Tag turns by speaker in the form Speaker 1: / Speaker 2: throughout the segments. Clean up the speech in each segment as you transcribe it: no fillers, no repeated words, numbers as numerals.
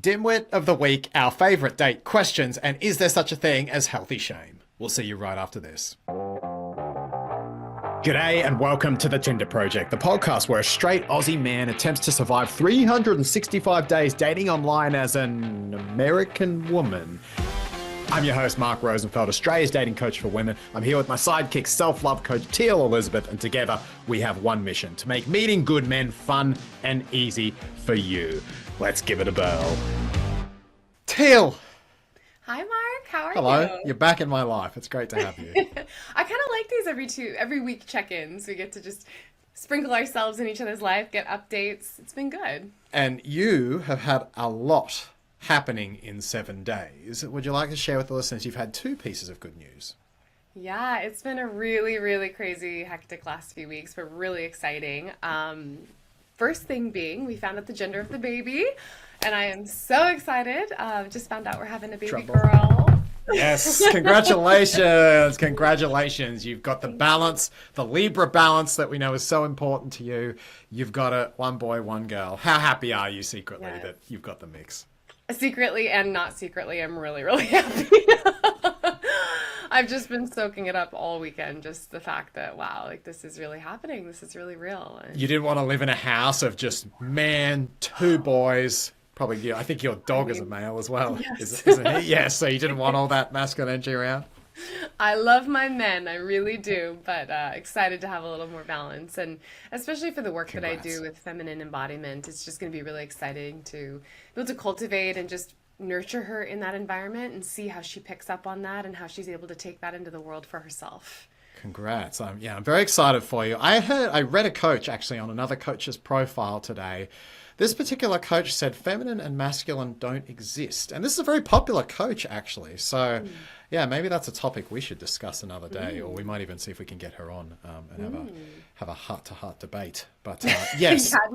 Speaker 1: Dimwit of the week, our favourite date questions, and is there such a thing as healthy shame? We'll see you right after this. G'day and welcome to the Tinder Project, the podcast where a straight Aussie man attempts to survive 365 days dating online as an American woman. I'm your host, Mark Rosenfeld, Australia's dating coach for women. I'm here with my sidekick, self-love coach, Teal Elisabeth, and together we have one mission: to make meeting good men fun and easy for you. Let's give it a bell. Teal!
Speaker 2: Hi, Mark. How are you?
Speaker 1: Hello. You're back in my life. It's great to have you.
Speaker 2: I kind of like these every week check-ins. We get to just sprinkle ourselves in each other's life, get updates. It's been good.
Speaker 1: And you have had a lot happening in 7 days. Would you like to share with the listeners? You've had 2 pieces of good news.
Speaker 2: Yeah, it's been a really, really crazy, hectic last few weeks, but really exciting. First thing being, we found out the gender of the baby, and I am so excited. Just found out we're having a baby girl.
Speaker 1: Yes, congratulations. Congratulations. You've got the balance, the Libra balance that we know is so important to you. You've got it, one boy, one girl. How happy are you secretly that you've got the mix?
Speaker 2: Secretly and not secretly, I'm really, really happy. I've just been soaking it up all weekend. Just the fact that, wow, like this is really happening. This is really real.
Speaker 1: You didn't want to live in a house of just man, 2 boys. Probably, I think your dog is a male as well,
Speaker 2: yes.
Speaker 1: Isn't he? Yes, so you didn't want all that masculine energy around?
Speaker 2: I love my men, I really do, but excited to have a little more balance. And especially for the work that I do with feminine embodiment, it's just going to be really exciting to be able to cultivate and just nurture her in that environment and see how she picks up on that and how she's able to take that into the world for herself.
Speaker 1: Congrats. I'm very excited for you. I read a coach actually on another coach's profile today. This particular coach said feminine and masculine don't exist. And this is a very popular coach, actually. So, yeah, maybe that's a topic we should discuss another day, or we might even see if we can get her on and have a heart-to-heart debate. But, yes.
Speaker 2: Yeah, I'd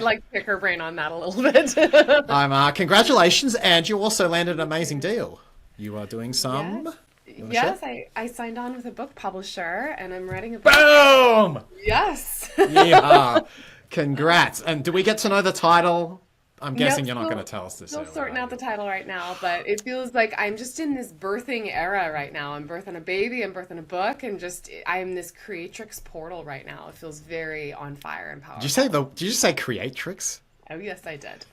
Speaker 2: like to pick her brain on that a little bit.
Speaker 1: Congratulations. And you also landed an amazing deal. You are doing some...
Speaker 2: Yes, I signed on with a book publisher, and I'm writing a book.
Speaker 1: Boom!
Speaker 2: Yes.
Speaker 1: Yeah. Congrats. And do we get to know the title? I'm guessing you're not going to tell us this.
Speaker 2: Still sorting out the title right now, but it feels like I'm just in this birthing era right now. I'm birthing a baby, I'm birthing a book, and I am this creatrix portal right now. It feels very on fire and powerful.
Speaker 1: Did you say creatrix?
Speaker 2: Oh, yes, I did.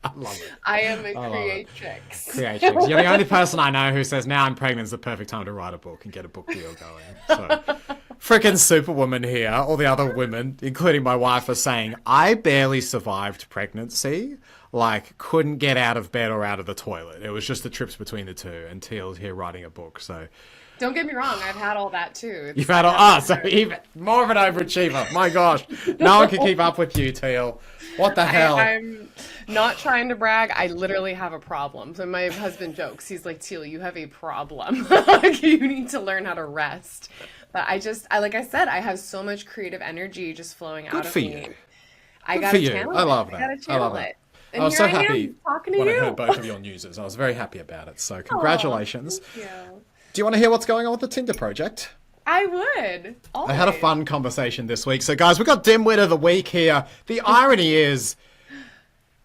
Speaker 1: I love it.
Speaker 2: I am a creatrix.
Speaker 1: Creatrix. You're the only person I know who says now I'm pregnant is the perfect time to write a book and get a book deal going. So, freaking superwoman here. All the other women, including my wife, are saying, I barely survived pregnancy. Like, couldn't get out of bed or out of the toilet. It was just the trips between the two. And Teal's here writing a book, so...
Speaker 2: Don't get me wrong, I've had all that too.
Speaker 1: You've had all... so even more of an overachiever. My gosh. No one can keep up with you, Teal. What the hell?
Speaker 2: I'm not trying to brag. I literally have a problem. So my husband jokes. He's like, Teal, you have a problem. You need to learn how to rest. But like I said, I have so much creative energy just flowing out of me.
Speaker 1: You.
Speaker 2: I gotta channel it.
Speaker 1: I love that.
Speaker 2: I gotta channel it. And
Speaker 1: I was so happy
Speaker 2: talking to
Speaker 1: when
Speaker 2: you.
Speaker 1: I heard both of your newses. I was very happy about it. So congratulations.
Speaker 2: Thank you.
Speaker 1: Do you want to hear what's going on with the Tinder project?
Speaker 2: I would. Always.
Speaker 1: I had a fun conversation this week. So guys, we've got Dimwit of the week here. The irony is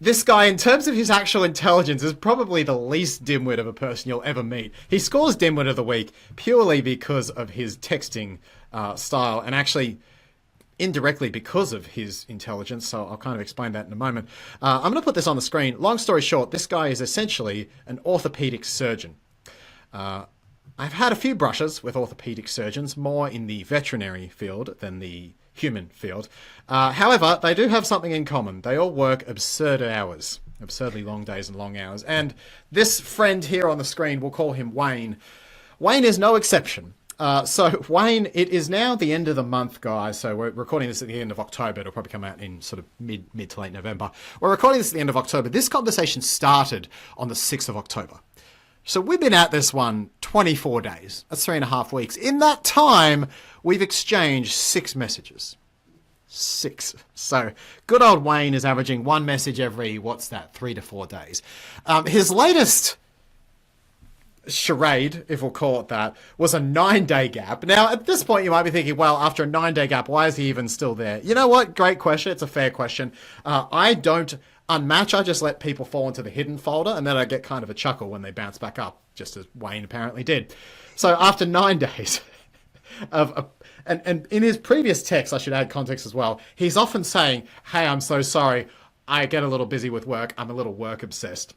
Speaker 1: this guy, in terms of his actual intelligence, is probably the least dimwit of a person you'll ever meet. He scores Dimwit of the week purely because of his texting style and actually indirectly because of his intelligence. So I'll kind of explain that in a moment. I'm going to put this on the screen. Long story short, this guy is essentially an orthopedic surgeon. I've had a few brushes with orthopedic surgeons, more in the veterinary field than the human field. However, they do have something in common. They all work absurd hours, absurdly long days and long hours. And this friend here on the screen, we'll call him Wayne. Wayne is no exception. So Wayne, it is now the end of the month, guys. So we're recording this at the end of October. It'll probably come out in sort of mid to late November. We're recording this at the end of October. This conversation started on the 6th of October. So we've been at this one 24 days. That's 3.5 weeks. In that time, we've exchanged 6 messages. 6. So good old Wayne is averaging 1 message every, 3 to 4 days. His latest charade, if we'll call it that, was a 9-day gap. Now, at this point, you might be thinking, well, after a 9-day gap, why is he even still there? You know what? Great question. It's a fair question. I don't Unmatch, I just let people fall into the hidden folder, and then I get kind of a chuckle when they bounce back up, just as Wayne apparently did. So after 9 days and in his previous text, I should add context as well, he's often saying, hey, I'm so sorry, I get a little busy with work, I'm a little work obsessed.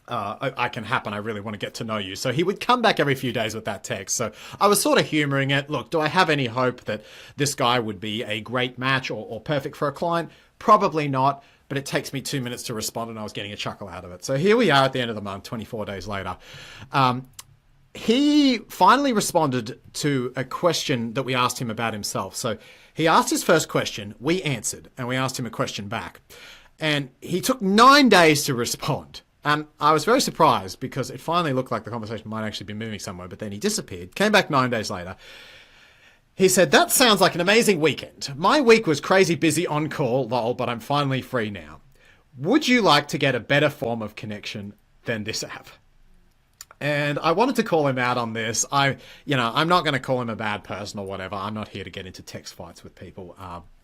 Speaker 1: I can happen. I really want to get to know you. So he would come back every few days with that text. So I was sort of humoring it. Look, do I have any hope that this guy would be a great match or perfect for a client? Probably not, but it takes me 2 minutes to respond, and I was getting a chuckle out of it. So here we are at the end of the month, 24 days later. He finally responded to a question that we asked him about himself. So he asked his first question, we answered, and we asked him a question back. And he took 9 days to respond. And I was very surprised because it finally looked like the conversation might actually be moving somewhere, but then he disappeared, came back 9 days later. He said, that sounds like an amazing weekend. My week was crazy busy on call, lol, but I'm finally free now. Would you like to get a better form of connection than this app? And I wanted to call him out on this. I'm not going to call him a bad person or whatever. I'm not here to get into text fights with people.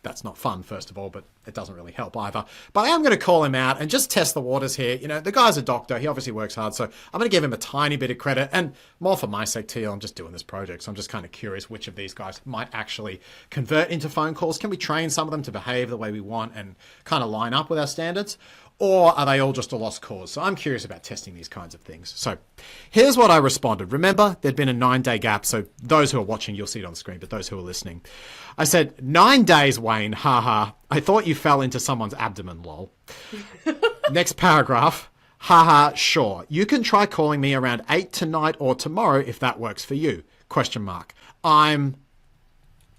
Speaker 1: That's not fun, first of all, but it doesn't really help either. But I am going to call him out and just test the waters here. The guy's a doctor. He obviously works hard. So I'm going to give him a tiny bit of credit, and more for my sake, Teal. I'm just doing this project. So I'm just kind of curious which of these guys might actually convert into phone calls. Can we train some of them to behave the way we want and kind of line up with our standards? Or are they all just a lost cause? So I'm curious about testing these kinds of things. So here's what I responded. Remember, there'd been a 9-day gap. So those who are watching, you'll see it on the screen, but those who are listening. I said, 9 days, Wayne, haha. I thought you fell into someone's abdomen, lol. Next paragraph, haha, sure. You can try calling me around 8 tonight or tomorrow if that works for you. Question mark. I'm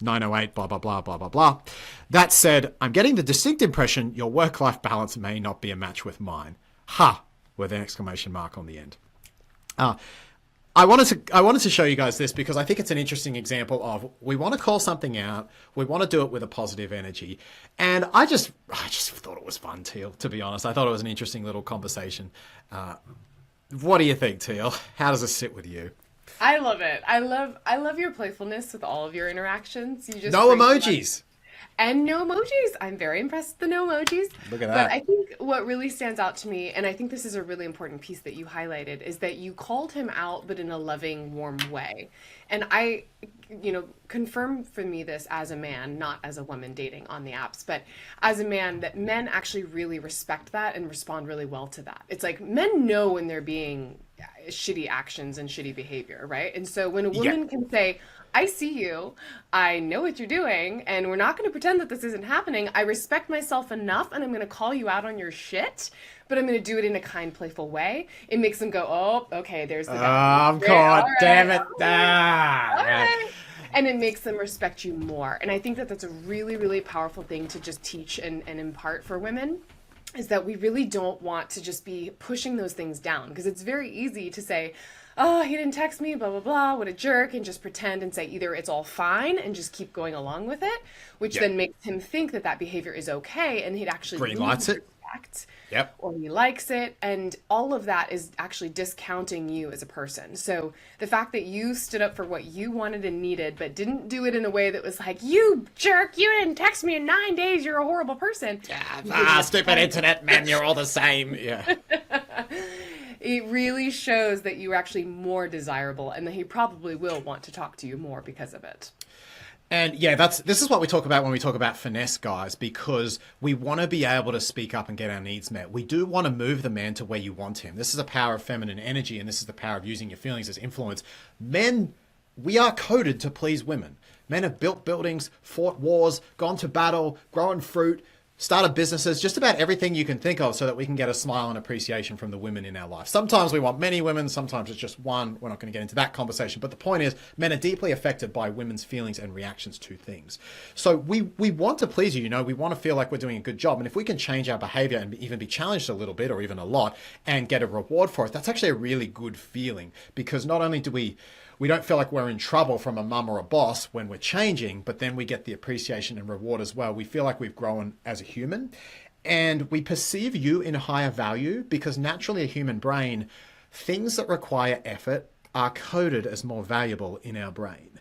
Speaker 1: 908, blah, blah, blah, blah, blah, blah. That said, I'm getting the distinct impression your work-life balance may not be a match with mine. Ha! With an exclamation mark on the end. I wanted to show you guys this because I think it's an interesting example of we want to call something out, we want to do it with a positive energy, and I just thought it was fun, Teal, to be honest. I thought it was an interesting little conversation. What do you think, Teal? How does it sit with you?
Speaker 2: I love it. I love your playfulness with all of your interactions. You just
Speaker 1: no emojis.
Speaker 2: And no emojis. I'm very impressed with the no emojis.
Speaker 1: Look at that.
Speaker 2: But I think what really stands out to me, and I think this is a really important piece that you highlighted, is that you called him out, but in a loving, warm way. And I, confirm for me this as a man, not as a woman dating on the apps, but as a man, that men actually really respect that and respond really well to that. It's like men know when they're being shitty actions and shitty behavior, right? And so when a woman can say, I see you, I know what you're doing, and we're not going to pretend that this isn't happening. I respect myself enough, and I'm going to call you out on your shit, but I'm going to do it in a kind, playful way. It makes them go, oh, okay, there's the guy.
Speaker 1: I'm caught, damn it.
Speaker 2: All right. And it makes them respect you more. And I think that that's a really, really powerful thing to just teach and impart for women, is that we really don't want to just be pushing those things down, because it's very easy to say, oh, he didn't text me, blah, blah, blah, what a jerk, and just pretend and say either it's all fine and just keep going along with it, which then makes him think that that behavior is okay, and he'd actually
Speaker 1: green lights it. Yep.
Speaker 2: Or he likes it, and all of that is actually discounting you as a person. So the fact that you stood up for what you wanted and needed, but didn't do it in a way that was like, you jerk, you didn't text me in 9 days, you're a horrible person.
Speaker 1: Stupid internet man, you're all the same. Yeah.
Speaker 2: It really shows that you're actually more desirable, and that he probably will want to talk to you more because of it.
Speaker 1: And yeah, this is what we talk about when we talk about finesse, guys, because we want to be able to speak up and get our needs met. We do want to move the man to where you want him. This is the power of feminine energy, and this is the power of using your feelings as influence. Men, we are coded to please women. Men have built buildings, fought wars, gone to battle, grown fruit, started businesses, just about everything you can think of, so that we can get a smile and appreciation from the women in our life. Sometimes we want many women, sometimes it's just one. We're not going to get into that conversation. But the point is, men are deeply affected by women's feelings and reactions to things. So we want to please you, we want to feel like we're doing a good job. And if we can change our behavior and even be challenged a little bit or even a lot and get a reward for it, that's actually a really good feeling, because not only do we don't feel like we're in trouble from a mum or a boss when we're changing, but then we get the appreciation and reward as well. We feel like we've grown as a human, and we perceive you in higher value, because naturally a human brain, things that require effort are coded as more valuable in our brain.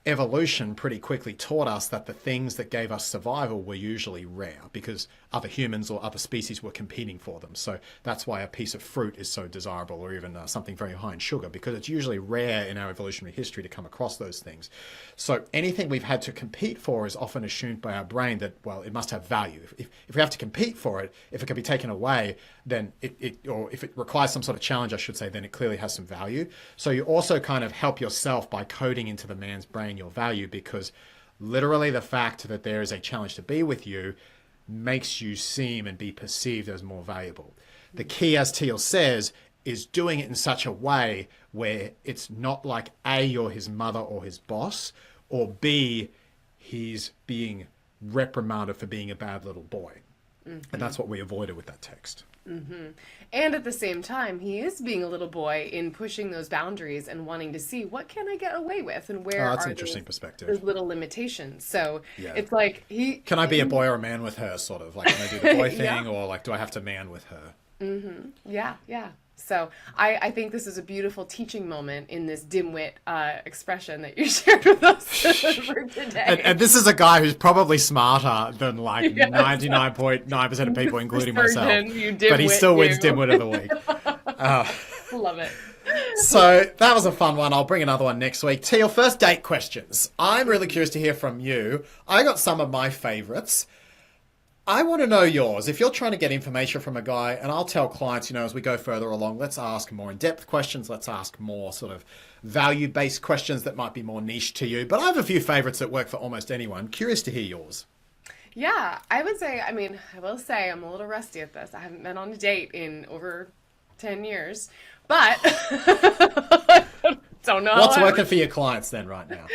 Speaker 1: Evolution pretty quickly taught us that the things that gave us survival were usually rare, because other humans or other species were competing for them. So that's why a piece of fruit is so desirable, or even something very high in sugar, because it's usually rare in our evolutionary history to come across those things. So anything we've had to compete for is often assumed by our brain that, well, it must have value. If we have to compete for it, if it can be taken away, then or if it requires some sort of challenge, I should say, then it clearly has some value. So you also kind of help yourself by coding into the man's brain your value, because literally the fact that there is a challenge to be with you makes you seem and be perceived as more valuable. The key, as Teal says, is doing it in such a way where it's not like A, you're his mother or his boss, or B, he's being reprimanded for being a bad little boy. And that's what we avoided with that text.
Speaker 2: And at the same time, he is being a little boy in pushing those boundaries and wanting to see, what can I get away with, and where
Speaker 1: that's
Speaker 2: are
Speaker 1: an interesting perspective.
Speaker 2: those little limitations. So it's like
Speaker 1: can I be a boy or a man with her, sort of like, can I do the boy thing, or like, do I have to man with her?
Speaker 2: Yeah. So I think this is a beautiful teaching moment in this dimwit expression that you shared with us for today.
Speaker 1: And this is a guy who's probably smarter than like 99.9% of people, including myself. But he still wins dimwit of the week.
Speaker 2: Love it.
Speaker 1: So that was a fun one. I'll bring another one next week. Teal, first date questions. I'm really curious to hear from you. I got some of my favorites. I want to know yours. If you're trying to get information from a guy, and I'll tell clients, as we go further along, let's ask more in-depth questions. Let's ask more sort of value-based questions that might be more niche to you. But I have a few favorites that work for almost anyone. Curious to hear yours.
Speaker 2: Yeah, I will say I'm a little rusty at this. I haven't been on a date in over 10 years, but don't know.
Speaker 1: What's working for your clients then right now?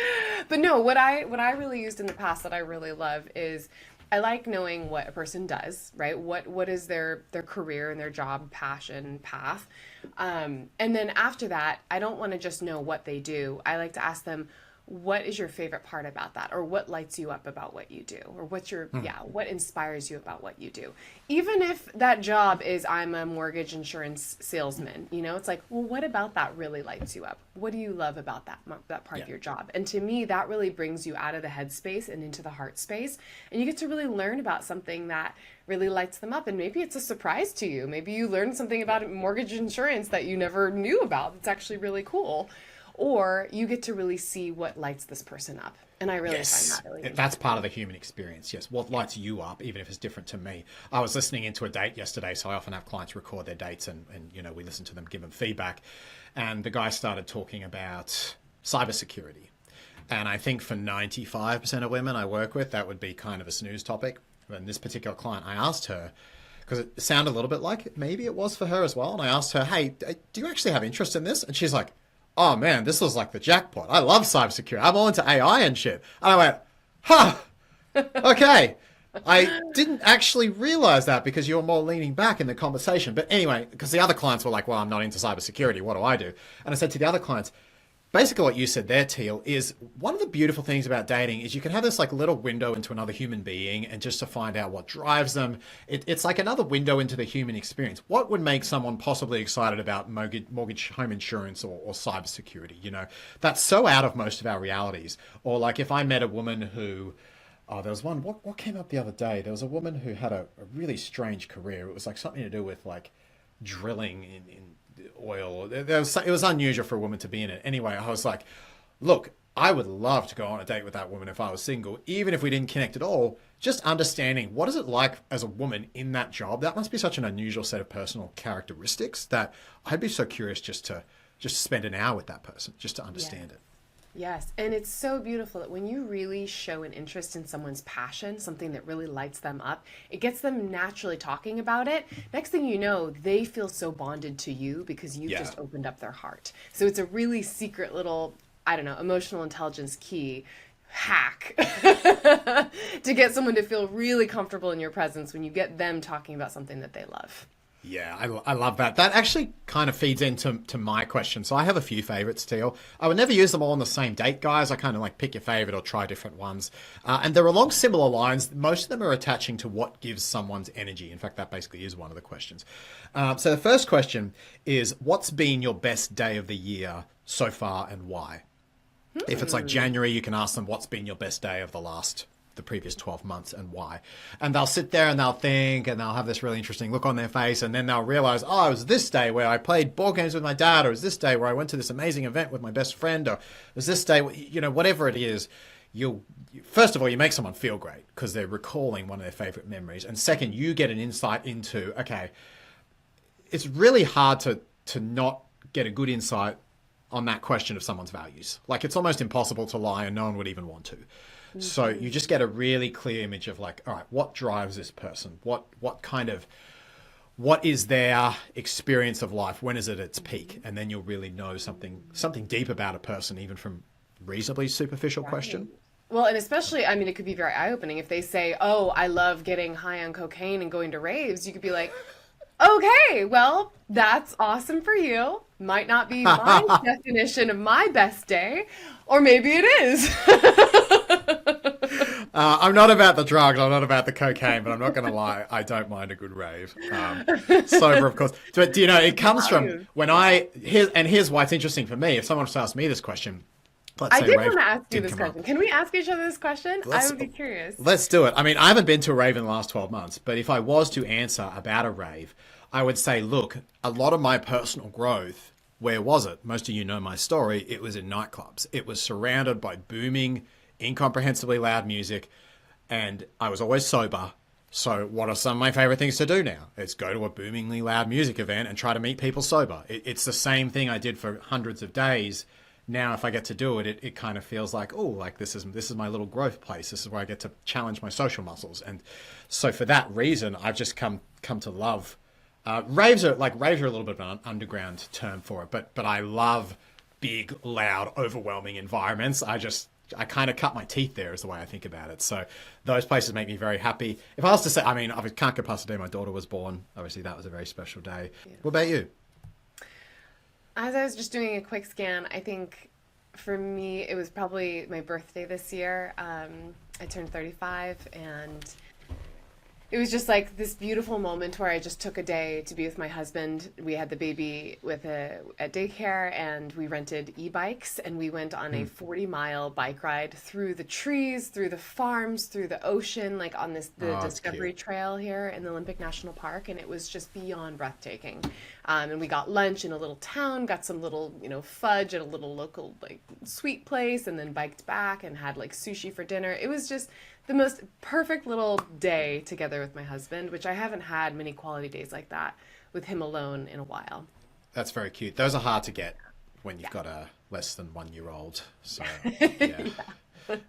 Speaker 2: But no, what I really used in the past that I really love is, I like knowing what a person does, right? What is their career and their job, passion, path. And then after that, I don't want to just know what they do. I like to ask them, what is your favorite part about that? Or what lights you up about what you do? Or what inspires you about what you do? Even if that job is, I'm a mortgage insurance salesman, it's like, well, what about that really lights you up? What do you love about that part of your job? And to me, that really brings you out of the head space and into the heart space. And you get to really learn about something that really lights them up. And maybe it's a surprise to you. Maybe you learned something about mortgage insurance that you never knew about. It's actually really cool. Or you get to really see what lights this person up. And I really find that really interesting.
Speaker 1: That's part of the human experience, yes. What lights you up, even if it's different to me. I was listening into a date yesterday, so I often have clients record their dates and we listen to them, give them feedback. And the guy started talking about cybersecurity. And I think for 95% of women I work with, that would be kind of a snooze topic. And this particular client, I asked her, because it sounded a little bit like maybe it was for her as well. And I asked her, hey, do you actually have interest in this? And she's like, oh man, this was like the jackpot. I love cybersecurity. I'm all into AI and shit. And I went, okay. I didn't actually realize that because you were more leaning back in the conversation. But anyway, because the other clients were like, well, I'm not into cybersecurity. What do I do? And I said to the other clients, basically what you said there, Teal, is one of the beautiful things about dating is you can have this like little window into another human being and just to find out what drives them. It's like another window into the human experience. What would make someone possibly excited about mortgage home insurance or cybersecurity? That's so out of most of our realities. Or like if I met a woman who, there was one, what came up the other day? There was a woman who had a really strange career. It was like something to do with like drilling in oil. It was unusual for a woman to be in it. Anyway, I was like, look, I would love to go on a date with that woman if I was single, even if we didn't connect at all. Just understanding what is it like as a woman in that job. That must be such an unusual set of personal characteristics that I'd be so curious just to spend an hour with that person, just to understand it.
Speaker 2: Yes, and it's so beautiful that when you really show an interest in someone's passion, something that really lights them up, it gets them naturally talking about it. Next thing you know, they feel so bonded to you because you've just opened up their heart. So it's a really secret little, emotional intelligence key hack to get someone to feel really comfortable in your presence when you get them talking about something that they love.
Speaker 1: Yeah, I love that. That actually kind of feeds into my question. So I have a few favorites, Teal. I would never use them all on the same date, guys. I kind of like pick your favorite or try different ones. And they're along similar lines. Most of them are attaching to what gives someone's energy. In fact, that basically is one of the questions. So the first question is, what's been your best day of the year so far and why? If it's like January, you can ask them, what's been your best day of the last the previous 12 months and why. And they'll sit there and they'll think and they'll have this really interesting look on their face, and then they'll realize, oh, it was this day where I played board games with my dad, or it was this day where I went to this amazing event with my best friend, or it was this day, you know, whatever it is. First of all, you make someone feel great because they're recalling one of their favorite memories. And second, you get an insight into, okay, it's really hard to not get a good insight on that question of someone's values. Like, it's almost impossible to lie, and no one would even want to. Mm-hmm. So you just get a really clear image of like, all right, what drives this person? What is their experience of life? When is it at its peak? And then you'll really know something deep about a person, even from reasonably superficial question.
Speaker 2: Well, and especially, I mean, it could be very eye-opening if they say, oh, I love getting high on cocaine and going to raves. You could be like, okay, well, that's awesome for you. Might not be my definition of my best day, or maybe it is.
Speaker 1: I'm not about the drugs, I'm not about the cocaine, but I'm not going to lie, I don't mind a good rave. Sober, of course. But, you know, it comes from when here's why it's interesting for me. If someone was to ask me this question,
Speaker 2: I did want to ask you this question. Can we ask each other this question? I would be curious.
Speaker 1: Let's do it. I mean, I haven't been to a rave in the last 12 months, but if I was to answer about a rave, I would say, look, a lot of my personal growth, where was it? Most of you know my story. It was in nightclubs. It was surrounded by booming, incomprehensibly loud music, and I was always sober. So what are some of my favorite things to do now? It's go to a boomingly loud music event and try to meet people sober. It's the same thing I did for hundreds of days. Now, if I get to do it, it kind of feels like, oh, like this is my little growth place. This is where I get to challenge my social muscles. And so for that reason, I've just come to love raves are a little bit of an underground term for it, but I love big, loud, overwhelming environments. I kind of cut my teeth there is the way I think about it. So those places make me very happy. If I was to say, I mean, I can't go past the day my daughter was born. Obviously, that was a very special day. Yeah. What about you?
Speaker 2: As I was just doing a quick scan, I think for me, it was probably my birthday this year. I turned 35, and it was just like this beautiful moment where I just took a day to be with my husband. We had the baby at daycare, and we rented e-bikes, and we went on a 40-mile bike ride through the trees, through the farms, through the ocean, like on the Discovery Trail here in the Olympic National Park, and it was just beyond breathtaking. And we got lunch in a little town, got some little, fudge at a little local like sweet place, and then biked back and had like sushi for dinner. It was just the most perfect little day together with my husband, which I haven't had many quality days like that with him alone in a while.
Speaker 1: That's very cute. Those are hard to get when you've got a less than 1 year old. So yeah.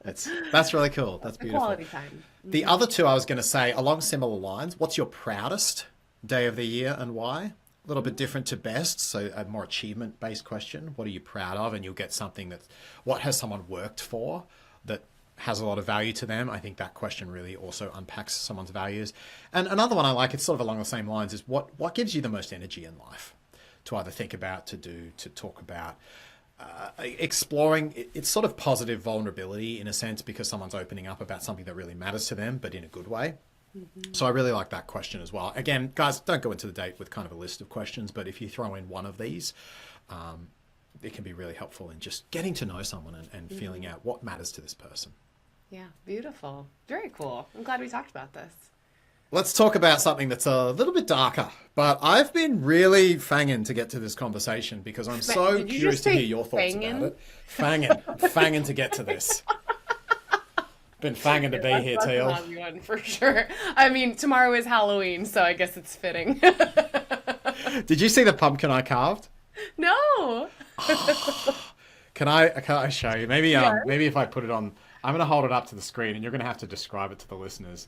Speaker 1: That's really cool. That's beautiful.
Speaker 2: Quality time.
Speaker 1: The other two I was going to say along similar lines. What's your proudest day of the year and why? A little bit different to best, so a more achievement-based question. What are you proud of? And you'll get something what has someone worked for that has a lot of value to them. I think that question really also unpacks someone's values. And another one I like, it's sort of along the same lines, is what gives you the most energy in life to either think about, to do, to talk about. Exploring, it's sort of positive vulnerability in a sense because someone's opening up about something that really matters to them, but in a good way. Mm-hmm. So I really like that question as well. Again, guys, don't go into the date with kind of a list of questions, but if you throw in one of these, it can be really helpful in just getting to know someone and feeling out what matters to this person.
Speaker 2: Yeah, beautiful. Very cool. I'm glad we talked about this.
Speaker 1: Let's talk about something that's a little bit darker, but I've been really fanging to get to this conversation because I'm so curious to hear your thoughts about it. Fanging to get to this. Been fanging to be here, Teal.
Speaker 2: One for sure. I mean, tomorrow is Halloween, so I guess it's fitting.
Speaker 1: Did you see the pumpkin I carved?
Speaker 2: No.
Speaker 1: Can I show you? Maybe if I put it on, I'm going to hold it up to the screen and you're going to have to describe it to the listeners.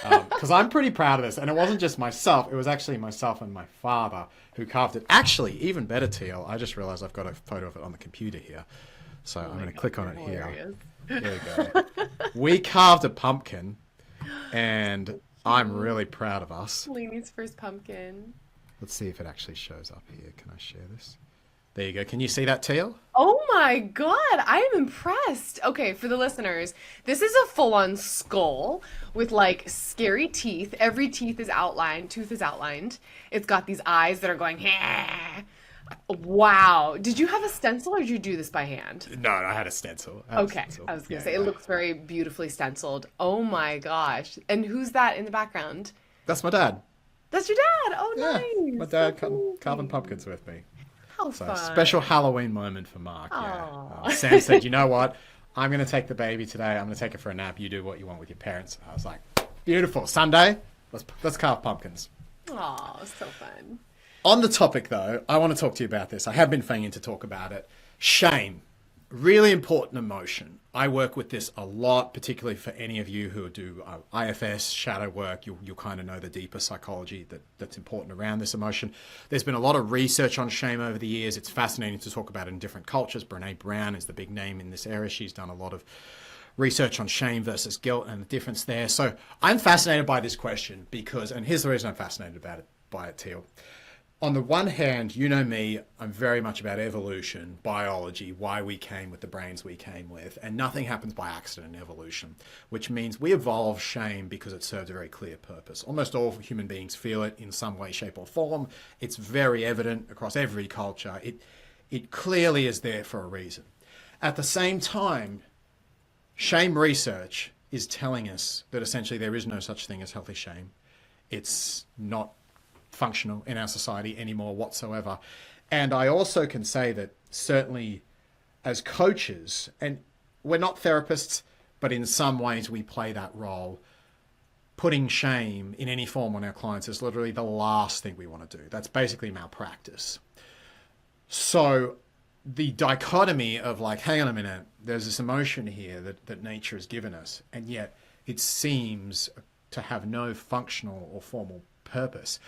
Speaker 1: Because I'm pretty proud of this. And it wasn't just myself. It was actually myself and my father who carved it. Actually, even better, Teal. I just realized I've got a photo of it on the computer here. So I'm going to click on it here. There we go. We carved a pumpkin and I'm really proud of us.
Speaker 2: Lainey's first pumpkin.
Speaker 1: Let's see if it actually shows up here. Can I share this? There you go. Can you see that, Teal?
Speaker 2: Oh my God, I am impressed. Okay, for the listeners, this is a full-on skull with like scary teeth. Every tooth is outlined. It's got these eyes that are going, Wow. Did you have a stencil or did you do this by hand?
Speaker 1: No, I had a stencil. I had a
Speaker 2: Okay.
Speaker 1: stencil.
Speaker 2: I was gonna
Speaker 1: Yeah,
Speaker 2: say it
Speaker 1: yeah.
Speaker 2: looks very beautifully stenciled. Oh my gosh. And who's that in the background?
Speaker 1: That's my dad.
Speaker 2: That's your dad.
Speaker 1: Yeah,
Speaker 2: Oh,
Speaker 1: my
Speaker 2: nice.
Speaker 1: dad
Speaker 2: That's
Speaker 1: carving pumpkins
Speaker 2: amazing.
Speaker 1: with me.
Speaker 2: How
Speaker 1: So special
Speaker 2: fun.
Speaker 1: Halloween moment for Mark. Yeah.
Speaker 2: Oh.
Speaker 1: Sam said, "You know what? I'm going to take the baby today. I'm going to take her for a nap. You do what you want with your parents." I was like, "Beautiful. Sunday. Let's carve pumpkins."
Speaker 2: Oh, so fun.
Speaker 1: On the topic, though, I want to talk to you about this. I have been feigning to talk about it. Shame, really important emotion. I work with this a lot, particularly for any of you who do IFS, shadow work. You'll kind of know the deeper psychology that's important around this emotion. There's been a lot of research on shame over the years. It's fascinating to talk about it in different cultures. Brene Brown is the big name in this area. She's done a lot of research on shame versus guilt and the difference there. So I'm fascinated by this question because, and here's the reason I'm fascinated about it, by it, Teal. On the one hand, you know me, I'm very much about evolution, biology, why we came with the brains we came with, and nothing happens by accident in evolution, which means we evolve shame because it serves a very clear purpose. Almost all human beings feel it in some way, shape, or form. It's very evident across every culture. It clearly is there for a reason. At the same time, shame research is telling us that essentially there is no such thing as healthy shame. It's not functional in our society anymore whatsoever. And I also can say that certainly as coaches, and we're not therapists, but in some ways we play that role. Putting shame in any form on our clients is literally the last thing we want to do. That's basically malpractice. So the dichotomy of like, hang on a minute, there's this emotion here that nature has given us, and yet it seems to have no functional or formal purpose.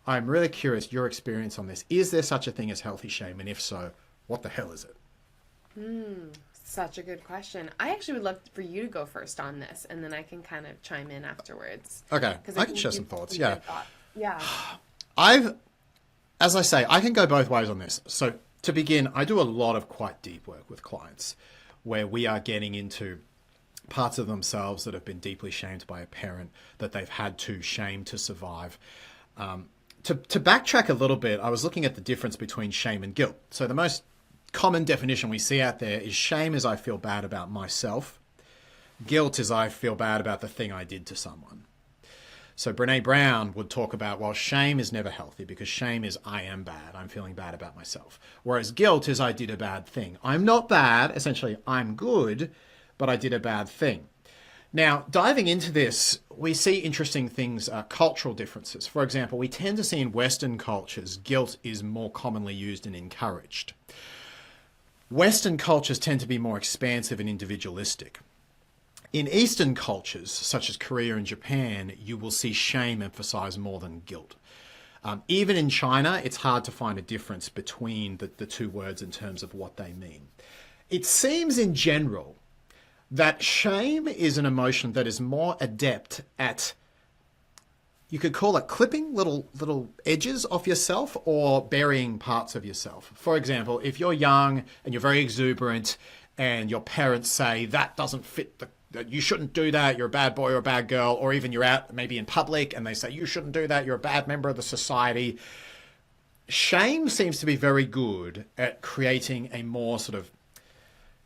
Speaker 1: I'm really curious your experience on this. Is there such a thing as healthy shame? And if so, what the hell is it?
Speaker 2: Such a good question. I actually would love for you to go first on this, and then I can kind of chime in afterwards.
Speaker 1: Okay,
Speaker 2: Because
Speaker 1: I
Speaker 2: I
Speaker 1: can
Speaker 2: think
Speaker 1: share some
Speaker 2: you've
Speaker 1: thoughts.
Speaker 2: some
Speaker 1: Yeah.
Speaker 2: good thought. Yeah.
Speaker 1: I've, as I say, I can go both ways on this. So to begin, I do a lot of quite deep work with clients where we are getting into parts of themselves that have been deeply shamed by a parent that they've had to shame to survive. To backtrack a little bit, I was looking at the difference between shame and guilt. So the most common definition we see out there is shame is I feel bad about myself. Guilt is I feel bad about the thing I did to someone. So Brene Brown would talk about, well, shame is never healthy because shame is I am bad. I'm feeling bad about myself. Whereas guilt is I did a bad thing. I'm not bad. Essentially, I'm good, but I did a bad thing. Now, diving into this, we see interesting things, cultural differences. For example, we tend to see in Western cultures, guilt is more commonly used and encouraged. Western cultures tend to be more expansive and individualistic. In Eastern cultures, such as Korea and Japan, you will see shame emphasized more than guilt. Even in China, it's hard to find a difference between the two words in terms of what they mean. It seems in general that shame is an emotion that is more adept at, you could call it clipping little edges off yourself or burying parts of yourself. For example, if you're young and you're very exuberant and your parents say that doesn't fit that you shouldn't do that, you're a bad boy or a bad girl, or even you're out maybe in public and they say you shouldn't do that, you're a bad member of the society. Shame seems to be very good at creating a more sort of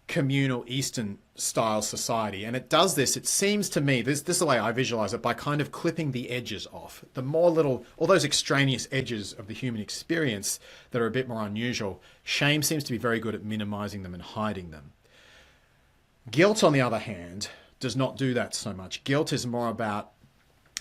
Speaker 1: communal Eastern style society. And it does this, it seems to me, this is the way I visualize it, by kind of clipping the edges off. The more little, all those extraneous edges of the human experience that are a bit more unusual, shame seems to be very good at minimizing them and hiding them. Guilt, on the other hand, does not do that so much. Guilt is more about,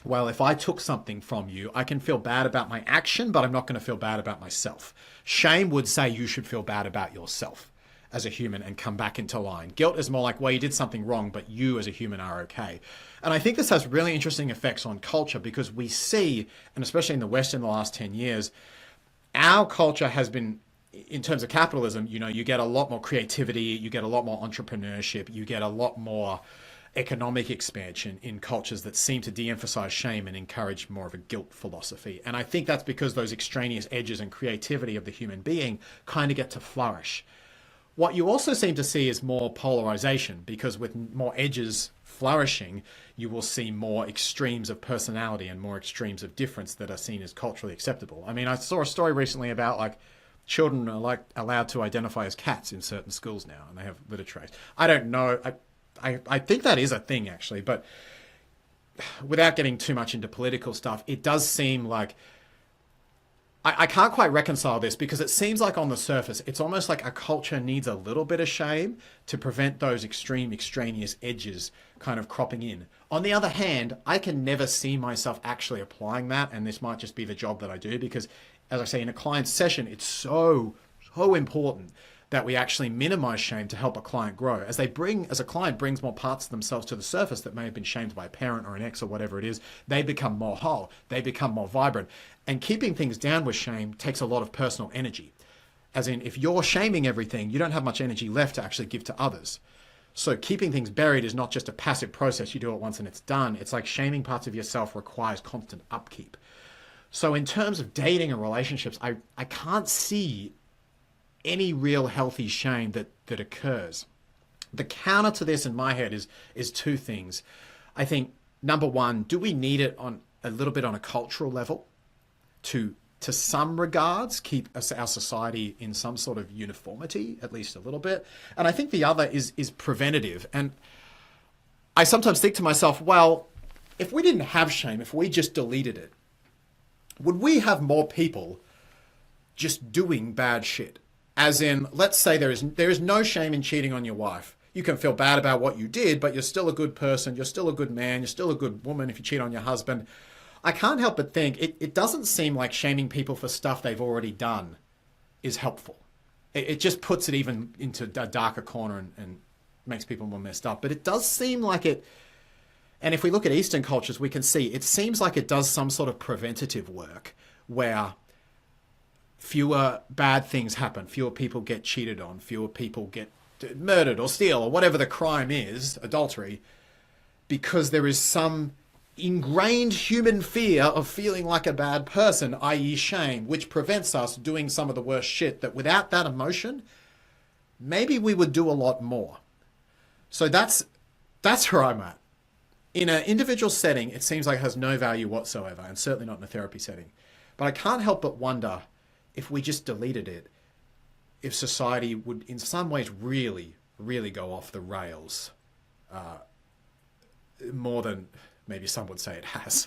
Speaker 1: well, if I took something from you, I can feel bad about my action, but I'm not going to feel bad about myself. Shame would say you should feel bad about yourself as a human and come back into line. Guilt is more like, well, you did something wrong, but you as a human are okay. And I think this has really interesting effects on culture because we see, and especially in the West in the last 10 years, our culture has been, in terms of capitalism, you get a lot more creativity, you get a lot more entrepreneurship, you get a lot more economic expansion in cultures that seem to de-emphasize shame and encourage more of a guilt philosophy. And I think that's because those extraneous edges and creativity of the human being kind of get to flourish. What you also seem to see is more polarization, because with more edges flourishing, you will see more extremes of personality and more extremes of difference that are seen as culturally acceptable. I mean, I saw a story recently about like children are like allowed to identify as cats in certain schools now, and they have litter trays. I don't know. I think that is a thing actually, but without getting too much into political stuff, it does seem like I can't quite reconcile this, because it seems like on the surface, it's almost like a culture needs a little bit of shame to prevent those extreme extraneous edges kind of cropping in. On the other hand, I can never see myself actually applying that, and this might just be the job that I do, because as I say, in a client session, it's so important that we actually minimize shame to help a client grow. As a client brings more parts of themselves to the surface that may have been shamed by a parent or an ex or whatever it is, they become more whole, they become more vibrant. And keeping things down with shame takes a lot of personal energy. As in, if you're shaming everything, you don't have much energy left to actually give to others. So keeping things buried is not just a passive process, you do it once and it's done. It's like shaming parts of yourself requires constant upkeep. So in terms of dating and relationships, I can't see any real healthy shame that occurs. The counter to this in my head is two things. I think, number one, do we need it on a little bit on a cultural level to some regards keep our society in some sort of uniformity, at least a little bit? And I think the other is preventative. And I sometimes think to myself, well, if we didn't have shame, if we just deleted it, would we have more people just doing bad shit? As in, let's say there is no shame in cheating on your wife. You can feel bad about what you did, but you're still a good person. You're still a good man. You're still a good woman if you cheat on your husband. I can't help but think it doesn't seem like shaming people for stuff they've already done is helpful. It just puts it even into a darker corner and makes people more messed up. But it does seem like it, and if we look at Eastern cultures, we can see it seems like it does some sort of preventative work where fewer bad things happen, fewer people get cheated on, fewer people get murdered or steal or whatever the crime is, adultery, because there is some ingrained human fear of feeling like a bad person, i.e. shame, which prevents us doing some of the worst shit that without that emotion, maybe we would do a lot more. So that's where I'm at. In an individual setting, it seems like it has no value whatsoever, and certainly not in a therapy setting. But I can't help but wonder, if we just deleted it, if society would in some ways really, really go off the rails, more than maybe some would say it has.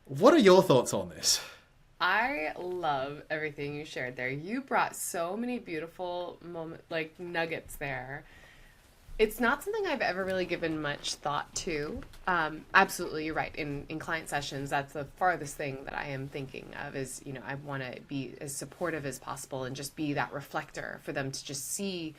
Speaker 1: What are your thoughts on this?
Speaker 2: I love everything you shared there. You brought so many beautiful nuggets there. It's not something I've ever really given much thought to. Absolutely, you're right. In client sessions, that's the farthest thing that I am thinking of is, I want to be as supportive as possible and just be that reflector for them to just see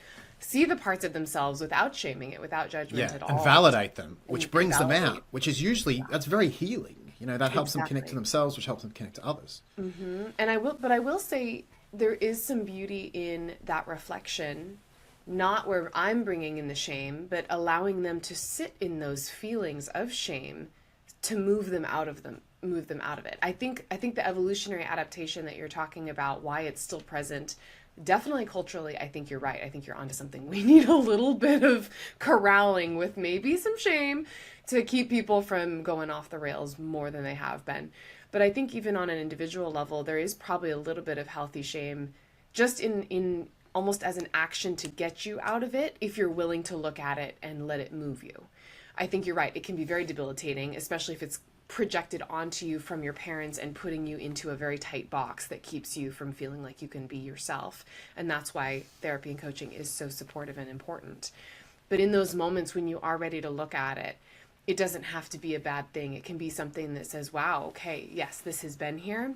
Speaker 2: the parts of themselves without shaming it, without judgment at all.
Speaker 1: And validate them, which brings them
Speaker 2: validate.
Speaker 1: out, which is usually, that's very healing. That helps them connect to
Speaker 2: Exactly.
Speaker 1: themselves, which helps them connect to others.
Speaker 2: Mm-hmm. And I will say there is some beauty in that reflection, not where I'm bringing in the shame, but allowing them to sit in those feelings of shame to move them out of it. I think the evolutionary adaptation that you're talking about, why it's still present, definitely culturally, I think you're right. I think you're onto something. We need a little bit of corralling with maybe some shame to keep people from going off the rails more than they have been. But I think even on an individual level, there is probably a little bit of healthy shame just in almost as an action to get you out of it if you're willing to look at it and let it move you. I think you're right. It can be very debilitating, especially if it's projected onto you from your parents and putting you into a very tight box that keeps you from feeling like you can be yourself. And that's why therapy and coaching is so supportive and important. But in those moments when you are ready to look at it, it doesn't have to be a bad thing. It can be something that says, wow, okay, yes, this has been here.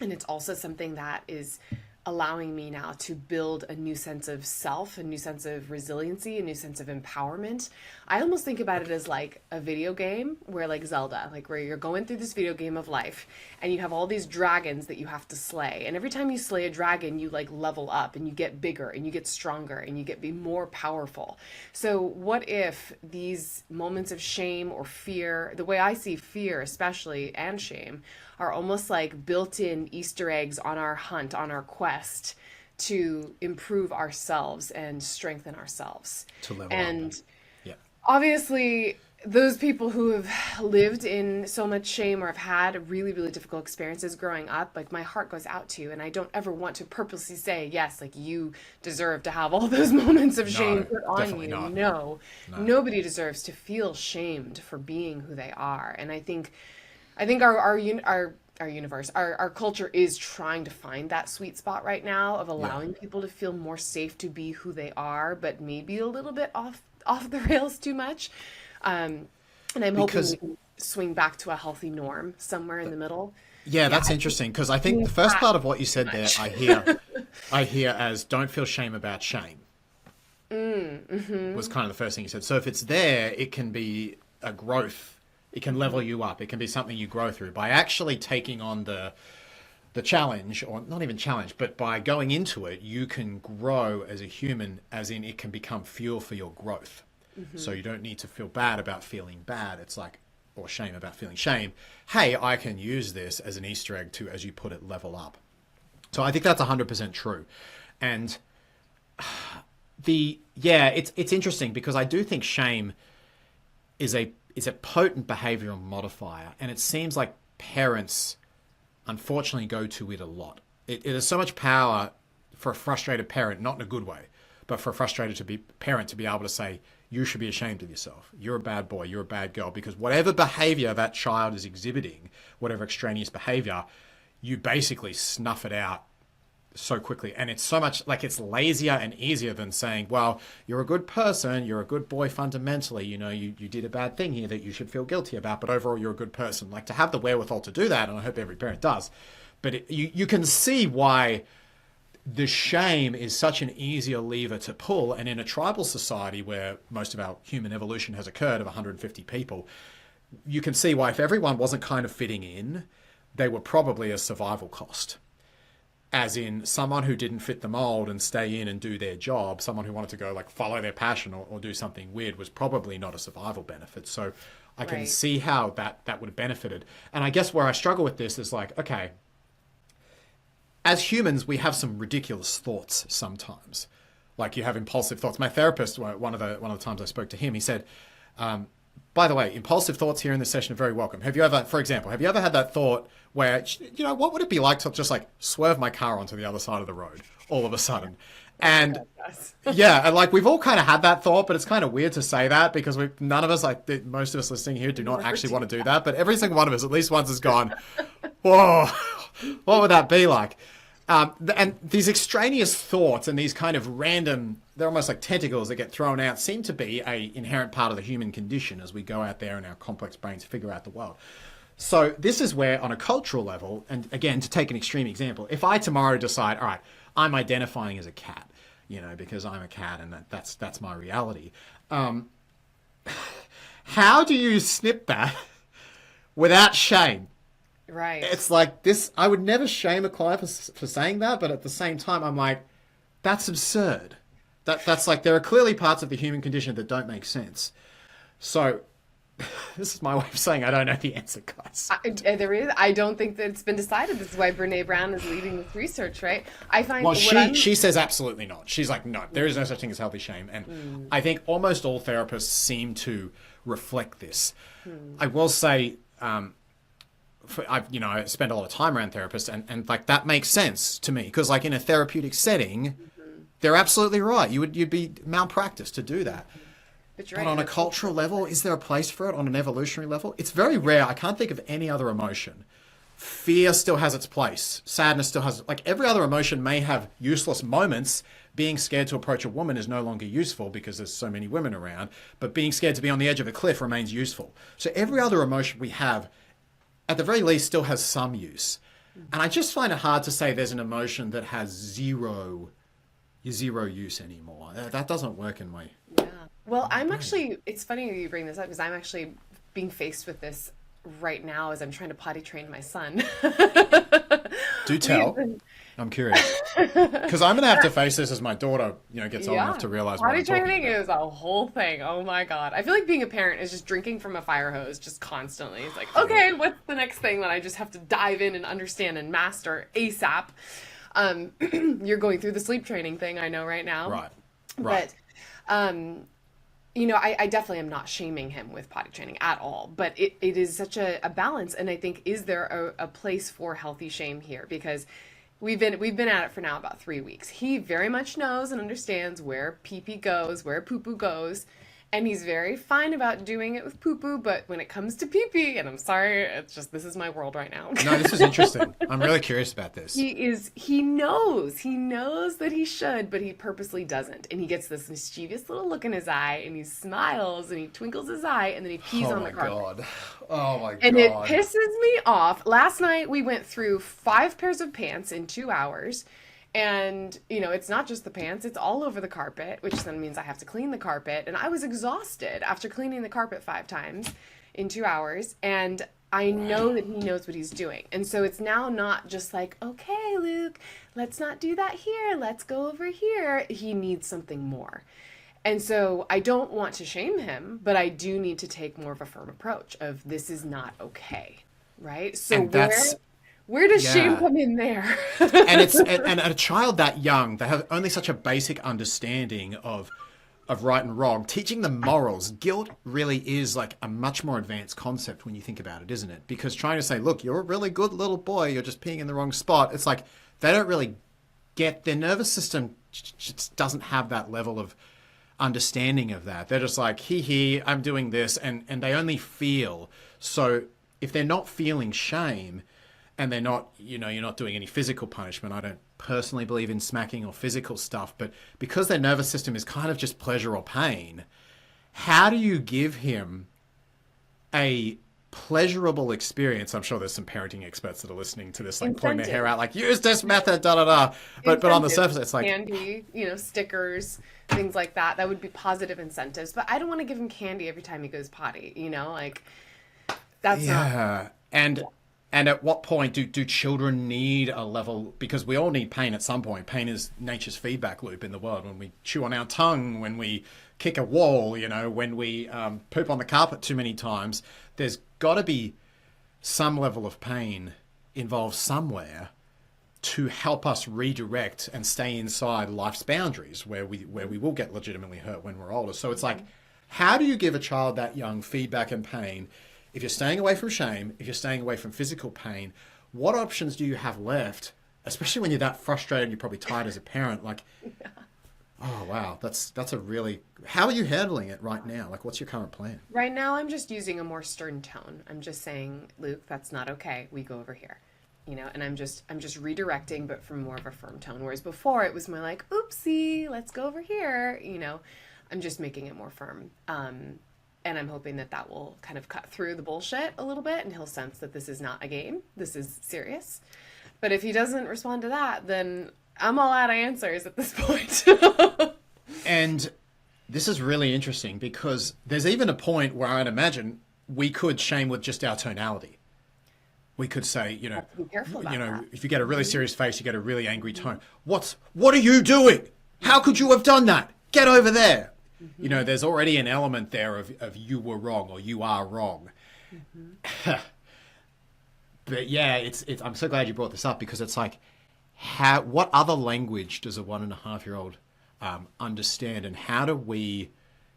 Speaker 2: And it's also something that is allowing me now to build a new sense of self, a new sense of resiliency, a new sense of empowerment. I almost think about it as like a video game where like Zelda, like where you're going through this video game of life and you have all these dragons that you have to slay. And every time you slay a dragon, you like level up and you get bigger and you get stronger and you be more powerful. So what if these moments of shame or fear, the way I see fear especially and shame, are almost like built-in Easter eggs on our hunt, on our quest to improve ourselves and strengthen ourselves.
Speaker 1: To level
Speaker 2: and
Speaker 1: up. Yeah.
Speaker 2: obviously those people who have lived in so much shame or have had really, really difficult experiences growing up, like my heart goes out to you. And I don't ever want to purposely say, yes, like you deserve to have all those moments of shame
Speaker 1: No,
Speaker 2: put on
Speaker 1: definitely
Speaker 2: you.
Speaker 1: not.
Speaker 2: No,
Speaker 1: No.
Speaker 2: nobody deserves to feel shamed for being who they are. And I think our universe, our culture is trying to find that sweet spot right now of
Speaker 1: Yeah.
Speaker 2: allowing people to feel more safe to be who they are, but maybe a little bit off the rails too much. And I'm hoping we
Speaker 1: Because
Speaker 2: can swing back to a healthy norm somewhere in the middle.
Speaker 1: yeah,
Speaker 2: Yeah,
Speaker 1: that's
Speaker 2: I think
Speaker 1: interesting because I think
Speaker 2: doing
Speaker 1: the first
Speaker 2: that
Speaker 1: part of what you
Speaker 2: too
Speaker 1: said there,
Speaker 2: much.
Speaker 1: I hear as don't feel shame about shame was kind of the first thing you said. So if it's there, it can be a growth. It can level you up. It can be something you grow through by actually taking on the challenge, or not even challenge, but by going into it, you can grow as a human, as in it can become fuel for your growth. So you don't need to feel bad about feeling bad. It's like, or shame about feeling shame. Hey, I can use this as an Easter egg to, as you put it, level up. So I think that's 100% true. And it's interesting because I do think shame is a potent behavioral modifier, and it seems like parents unfortunately go to it a lot. It has so much power for a frustrated parent, not in a good way, but for a frustrated parent to be able to say, you should be ashamed of yourself. You're a bad boy. You're a bad girl. Because whatever behavior that child is exhibiting, whatever extraneous behavior, you basically snuff it out so quickly. And it's so much like it's lazier and easier than saying, well, you're a good person. You're a good boy fundamentally. You know, you did a bad thing here that you should feel guilty about. But overall, you're a good person. Like to have the wherewithal to do that. And I hope every parent does. But you can see why the shame is such an easier lever to pull. And in a tribal society where most of our human evolution has occurred of 150 people, you can see why if everyone wasn't kind of fitting in, they were probably a survival cost. As in someone who didn't fit the mold and stay in and do their job, someone who wanted to go like follow their passion or do something weird was probably not a survival benefit. So I can
Speaker 2: Right.
Speaker 1: see how that would have benefited. And I guess where I struggle with this is like, okay, as humans, we have some ridiculous thoughts sometimes. Like you have impulsive thoughts. My therapist, one of the times I spoke to him, he said, by the way, impulsive thoughts here in this session are very welcome. Have you ever, for example, have you ever had that thought where, you know, what would it be like to just like swerve my car onto the other side of the road all of a sudden? And
Speaker 2: Yes.
Speaker 1: yeah, and like we've all kind of had that thought, but it's kind of weird to say that because none of us, like most of us listening here, do not actually want to do that. But every single one of us, at least once, has gone, whoa, what would that be like? And these extraneous thoughts and these kind of random, they're almost like tentacles that get thrown out, seem to be a inherent part of the human condition as we go out there in our complex brains figure out the world. So this is where on a cultural level, and again, to take an extreme example, if I tomorrow decide, all right, I'm identifying as a cat, you know, because I'm a cat and that's my reality. How do you snip that without shame?
Speaker 2: Right.
Speaker 1: It's like this, I would never shame a client for saying that, but at the same time, I'm like, that's absurd. That's like, there are clearly parts of the human condition that don't make sense. So this is my way of saying I don't know the answer, guys.
Speaker 2: There is. I don't think that it's been decided. This is why Brene Brown is leading this research, right? I find
Speaker 1: Well,
Speaker 2: what I'm.
Speaker 1: she says absolutely not. She's like, no, there is no such thing as healthy shame. And I think almost all therapists seem to reflect this. I will say, I spend a lot of time around therapists and like that makes sense to me because like in a therapeutic setting, they're absolutely right. You'd be malpractice to do that.
Speaker 2: But you're
Speaker 1: But
Speaker 2: right,
Speaker 1: on
Speaker 2: in
Speaker 1: a
Speaker 2: a
Speaker 1: cultural
Speaker 2: cultural
Speaker 1: level, is there a place for it on an evolutionary level? It's very rare. I can't think of any other emotion. Fear still has its place. Sadness still has, like every other emotion may have useless moments. Being scared to approach a woman is no longer useful because there's so many women around, but being scared to be on the edge of a cliff remains useful. So every other emotion we have, at the very least, still has some use. And I just find it hard to say there's an emotion that has zero use anymore. That doesn't work in my...
Speaker 2: Yeah. Well, I'm actually, it's funny you bring this up because I'm actually being faced with this right now as I'm trying to potty train my son.
Speaker 1: Do tell. I'm curious. Because I'm going to have to face this as my daughter, gets old enough to realize what
Speaker 2: Potty
Speaker 1: I'm talking
Speaker 2: training
Speaker 1: about.
Speaker 2: is a whole thing. Oh my God. I feel like being a parent is just drinking from a fire hose just constantly. It's like, okay, what's the next thing that I just have to dive in and understand and master ASAP? You're going through the sleep training thing, I know right now.
Speaker 1: Right.
Speaker 2: But I definitely am not shaming him with potty training at all, but it is such a balance. And I think, is there a place for healthy shame here? Because we've been at it for now about 3 weeks. He very much knows and understands where pee pee goes, where poo poo goes. And he's very fine about doing it with poo poo, but when it comes to pee pee, and I'm sorry, it's just, this is my world right now.
Speaker 1: No, this is interesting. I'm really curious about this.
Speaker 2: He knows that he should, but he purposely doesn't. And he gets this mischievous little look in his eye, and he smiles, and he twinkles his eye, and then he pees on the carpet.
Speaker 1: Oh my God.
Speaker 2: And it pisses me off. Last night we went through 5 pairs of pants in 2 hours. And, it's not just the pants, it's all over the carpet, which then means I have to clean the carpet. And I was exhausted after cleaning the carpet 5 times in 2 hours. And I know that he knows what he's doing. And so it's now not just like, okay, Luke, let's not do that here. Let's go over here. He needs something more. And so I don't want to shame him, but I do need to take more of a firm approach of, this is not okay, right? So where does shame come in there?
Speaker 1: And a child that young, they have only such a basic understanding of right and wrong. Teaching them morals, guilt really is like a much more advanced concept when you think about it, isn't it? Because trying to say, look, you're a really good little boy, you're just peeing in the wrong spot. It's like they don't really get, their nervous system just doesn't have that level of understanding of that. They're just like, hee, I'm doing this, and they only feel. So if they're not feeling shame, and they're not, you're not doing any physical punishment. I don't personally believe in smacking or physical stuff, but because their nervous system is kind of just pleasure or pain, how do you give him a pleasurable experience? I'm sure there's some parenting experts that are listening to this, like pulling their hair out, like, use this method, da-da-da. But on the surface, it's like...
Speaker 2: Candy, stickers, things like that. That would be positive incentives. But I don't want to give him candy every time he goes potty, that's not...
Speaker 1: And at what point do children need a level, because we all need pain at some point. Pain is nature's feedback loop in the world. When we chew on our tongue, when we kick a wall, when we poop on the carpet too many times, there's got to be some level of pain involved somewhere to help us redirect and stay inside life's boundaries where we will get legitimately hurt when we're older. So it's like, how do you give a child that young feedback and pain? If you're staying away from shame, if you're staying away from physical pain, what options do you have left? Especially when you're that frustrated and you're probably tired as a parent. Like, oh, wow, that's a really... How are you handling it right now? Like, what's your current plan?
Speaker 2: Right now, I'm just using a more stern tone. I'm just saying, Luke, that's not okay. We go over here. And I'm just redirecting, but from more of a firm tone. Whereas before, it was more like, oopsie, let's go over here. I'm just making it more firm. And I'm hoping that will kind of cut through the bullshit a little bit, and he'll sense that this is not a game. This is serious. But if he doesn't respond to that, then I'm all out of answers at this point.
Speaker 1: And this is really interesting because there's even a point where I'd imagine we could shame with just our tonality. We could say,
Speaker 2: be careful about that.
Speaker 1: If you get a really serious face, you get a really angry tone. What are you doing? How could you have done that? Get over there. There's already an element there of you were wrong or you are wrong. But yeah, it's I'm so glad you brought this up because it's like, what other language does a 1.5-year-old understand, and how do we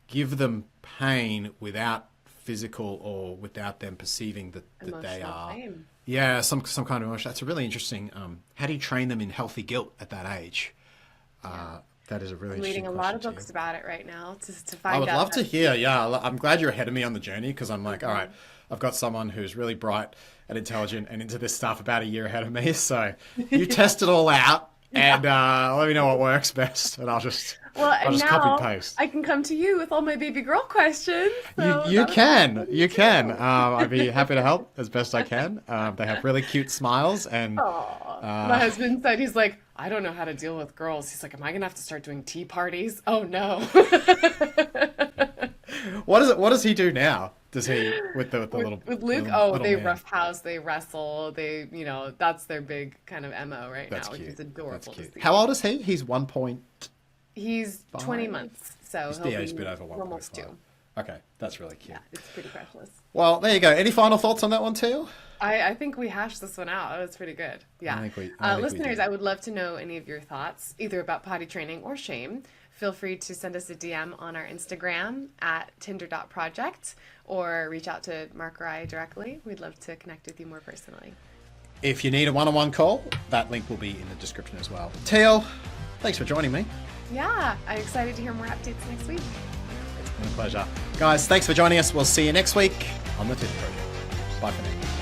Speaker 1: give them pain without physical or without them perceiving that they are
Speaker 2: pain.
Speaker 1: Some kind of emotion? That's a really interesting. How do you train them in healthy guilt at that age? That is a really interesting question.
Speaker 2: I'm reading a lot of books about it right now to find out.
Speaker 1: I would love to hear. Yeah, I'm glad you're ahead of me on the journey because I'm like, all right, I've got someone who's really bright and intelligent and into this stuff about a year ahead of me. So you test it all out and let me know what works best, and I'll just copy and paste.
Speaker 2: I can come to you with all my baby girl questions. So
Speaker 1: you can. I'd be happy to help as best I can. They have really cute smiles and.
Speaker 2: My husband said, he's like, I don't know how to deal with girls. He's like, am I gonna have to start doing tea parties? Oh no.
Speaker 1: What does he do now? Does he with the little
Speaker 2: with Luke? They roughhouse, they wrestle, they that's their big kind of MO right now, which is adorable. To see.
Speaker 1: How old is he? He's 1 point.
Speaker 2: He's 20 months, so he'll
Speaker 1: he's a bit over 1.
Speaker 2: Almost 2.
Speaker 1: Okay, that's really cute.
Speaker 2: Yeah, it's pretty precious.
Speaker 1: Well, there you go. Any final thoughts on that one, Teal?
Speaker 2: I think we hashed this one out. That was pretty good. Yeah.
Speaker 1: I think
Speaker 2: listeners, I would love to know any of your thoughts, either about potty training or shame. feel free to send us a DM on our Instagram at tinder.project or reach out to Mark or I directly. We'd love to connect with you more personally.
Speaker 1: If you need a one-on-one call, that link will be in the description as well. Teal, thanks for joining me.
Speaker 2: Yeah, I'm excited to hear more updates next week.
Speaker 1: It's been a pleasure. Guys, thanks for joining us. We'll see you next week on the Tinder Project. Bye for now.